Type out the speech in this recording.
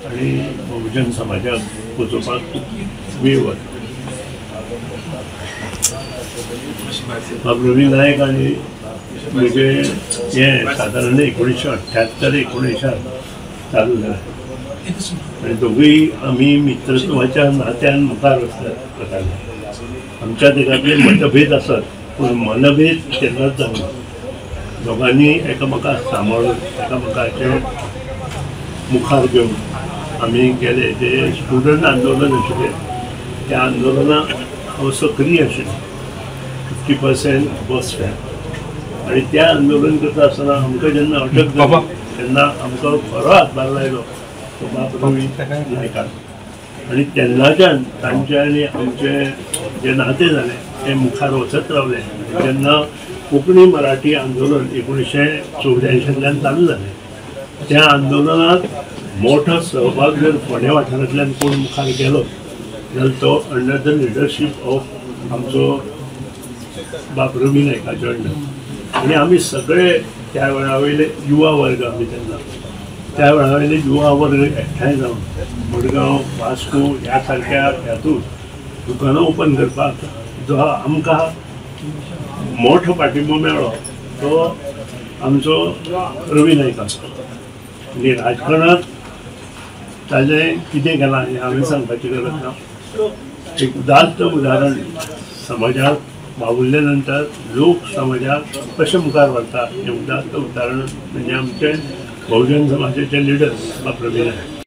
आणि बहुजन समाजाक पोचोवपाक खूब वेळ वता. प्रवीण नायक आणि म्हणजे हे साधारण 1978-1979 चालू झालं आणि दोघूय आम्ही मित्रत्वाच्या नात्यान मुखार वताले. आमच्या देशातले मतभेद असत पण मनभेद केन्नाच जावना. दोघांनी एकामेकाक सांबाळून एकामेकाचे मुखार घेवन आम्ही गेले. जे स्टुडंट आंदोलन आशिल्लें त्या आंदोलनाक हांव सक्रीय आशिल्लो. 50% बस फॅर आणि त्या आंदोलन करता आसतना आमकां जेन्ना अटक जाली तेन्ना आमकां खरो हातभार लायलो तो बाब प्रवीण नायकान. आणि तेन्नाच्यान तांचे आनी आमचे जे नातें जालें तें मुखार वचत रावलें. जेन्ना कोंकणी मराठी आंदोलन 1984 चालू जालें त्या आंदोलनात मोठो सहभाग जर फोंड्या वाठारांतल्यान कोण मुखार गेलो जाल्यार तो अंडर द लिडरशीप ऑफ आमचो बाब प्रवीण नायकाचे अंडर. आणि आमी सगळे त्या वेळा वयले युवा वर्ग आमी तेन्ना त्या वेळा वयले युवा वर्ग एकठांय जावन मडगांव वास्को ह्या सारक्या हातूंत दुकानां ओपन करपाक जो आमकां मोठो पाठिंबो मेळ्ळो तो आमचो प्रवीण नायकाचो. आनी राजकारणांत ताजें कितें केलां हें हांवें सांगपाची गरज ना. एक उदात्त उदाहरण समाजाक वावुरले नंतर लोक समाजाक कशें मुखार व्हरता हें उदात्त उदाहरण म्हणजे आमचे बहुजन समाजाचे लिडर बाब प्रवीण नायक.